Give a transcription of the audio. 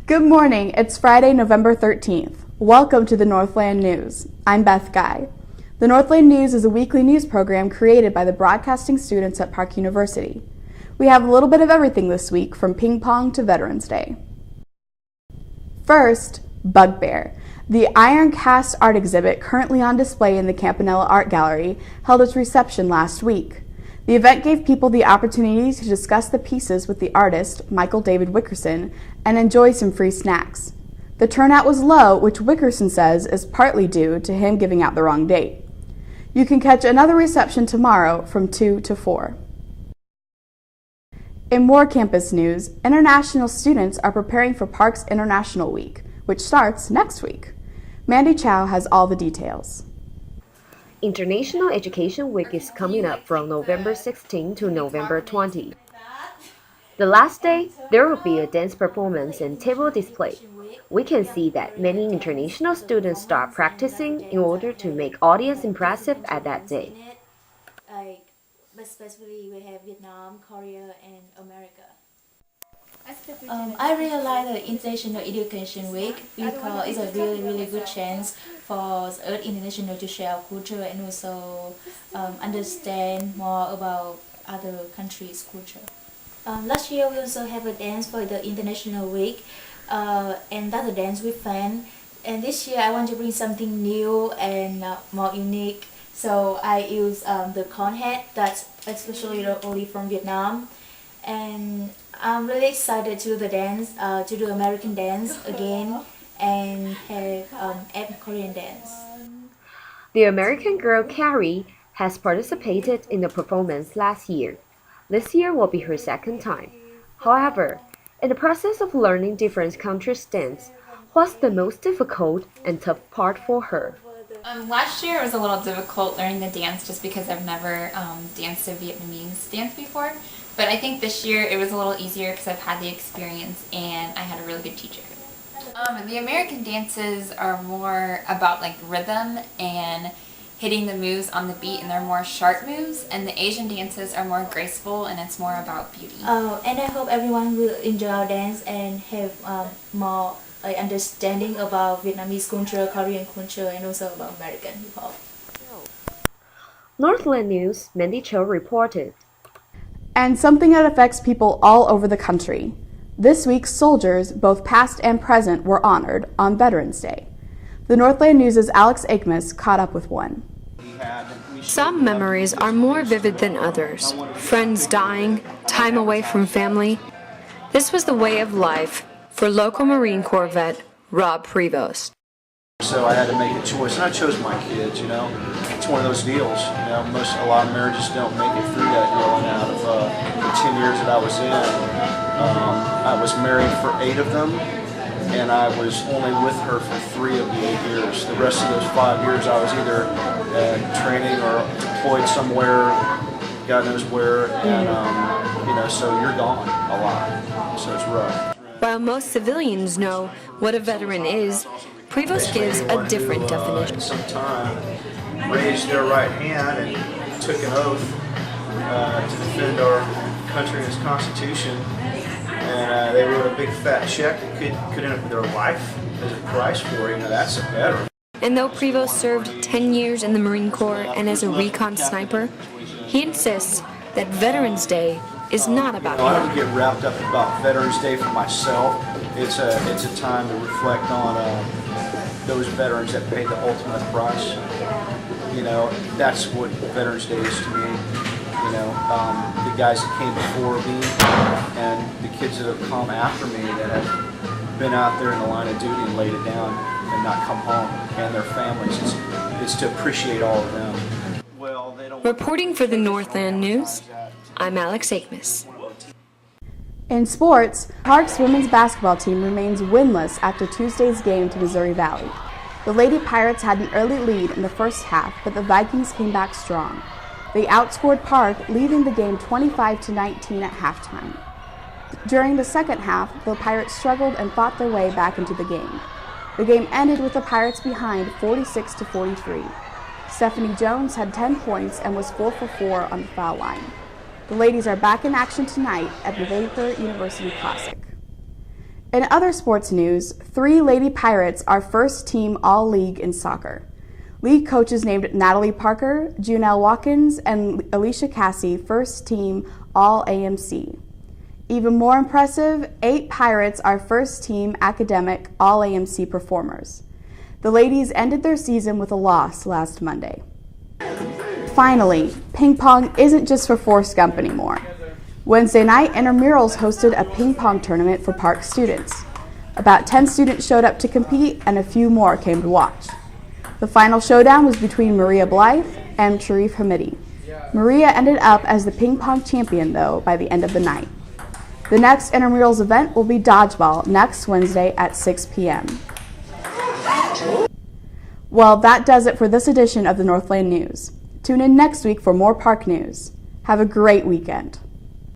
Good morning. It's Friday, November 13th. Welcome to the Northland News. I'm Beth Guy. The Northland News is a weekly news program created by the broadcasting students at Park University. We have a little bit of everything this week, from ping pong to Veterans Day. First, Bugbear. The iron cast art exhibit currently on display in the Campanella Art Gallery held its reception last week. The event gave people the opportunity to discuss the pieces with the artist, Michael David Wickerson, and enjoy some free snacks. The turnout was low, which Wickerson says is partly due to him giving out the wrong date. You can catch another reception tomorrow from 2 to 4. In more campus news, international students are preparing for Parks International Week, which starts next week. Mandy Chow has all the details. International Education Week is coming up from November 16 to November 20. The last day, there will be a dance performance and table display. We can see that many international students start practicing in order to make audience impressive at that day. But specifically we have Vietnam, Korea, and America. I really like the International Education Week because it's a really good chance for us international to share our culture and also understand more about other countries' culture. Last year we also have a dance for the International Week, and that's a dance with fans. And this year I want to bring something new and more unique. So I use the cone hat that's especially only from Vietnam. And I'm really excited to do the dance, to do American dance again, and have Korean dance. The American girl Carrie has participated in the performance last year. This year will be her second time. However, in the process of learning different countries' dance, what's the most difficult and tough part for her? Last year it was a little difficult learning the dance just because I've never danced a Vietnamese dance before. But I think this year it was a little easier because I've had the experience and I had a really good teacher. The American dances are more about like rhythm and hitting the moves on the beat, and they're more sharp moves, and the Asian dances are more graceful and it's more about beauty. And I hope everyone will enjoy our dance and have more understanding about Vietnamese culture, Korean culture, and also about American hip hop. Northland News, Mandy Cho reported. And something that affects people all over the country. This week, soldiers, both past and present, were honored on Veterans Day. The Northland News' Alex Akmus caught up with one. Some memories are more vivid than others. Friends dying, time away from family. This was the way of life for local Marine Corps vet Rob Prevost. So I had to make a choice, and I chose my kids, It's one of those deals, a lot of marriages don't make it through that deal, and out of the 10 years that I was in, I was married for 8 of them, and I was only with her for 3 of the 8 years. The rest of those 5 years I was either training or deployed somewhere, God knows where, and so you're gone a lot, so it's rough. While most civilians know what a veteran is, Prevost gives a different definition. Sometime raised their right hand and took an oath to defend our country and its Constitution, and they wrote a big fat check that could end up their life as a price for it. That's a veteran. And though Prevost served 10 years in the Marine Corps and as a recon sniper, he insists that Veterans Day is not about I him. don't get wrapped up about Veterans Day for myself. It's a time to reflect on those veterans that paid the ultimate price. That's what Veterans Day is to me. The guys that came before me and the kids that have come after me that have been out there in the line of duty and laid it down and not come home, and their families. It's to appreciate all of them. Reporting for the Northland News, I'm Alex Akmus. In sports, Park's women's basketball team remains winless after Tuesday's game to Missouri Valley. The Lady Pirates had an early lead in the first half, but the Vikings came back strong. They outscored Park, leading the game 25-19 at halftime. During the second half, the Pirates struggled and fought their way back into the game. The game ended with the Pirates behind 46-43. Stephanie Jones had 10 points and was 4 for 4 on the foul line. The ladies are back in action tonight at the Vapor University Classic. In other sports news, 3 Lady Pirates are first team All-League in soccer. League coaches named Natalie Parker, Junelle Watkins, and Alicia Cassie first team All-AMC. Even more impressive, 8 Pirates are first team academic All-AMC performers. The ladies ended their season with a loss last Monday. Finally, ping pong isn't just for Forrest Gump anymore. Wednesday night, Intramurals hosted a ping pong tournament for Park students. About 10 students showed up to compete and a few more came to watch. The final showdown was between Maria Blythe and Sharif Hamidi. Maria ended up as the ping pong champion, though, by the end of the night. The next Intramurals event will be dodgeball next Wednesday at 6 p.m. Well, that does it for this edition of the Northland News. Tune in next week for more park news. Have a great weekend.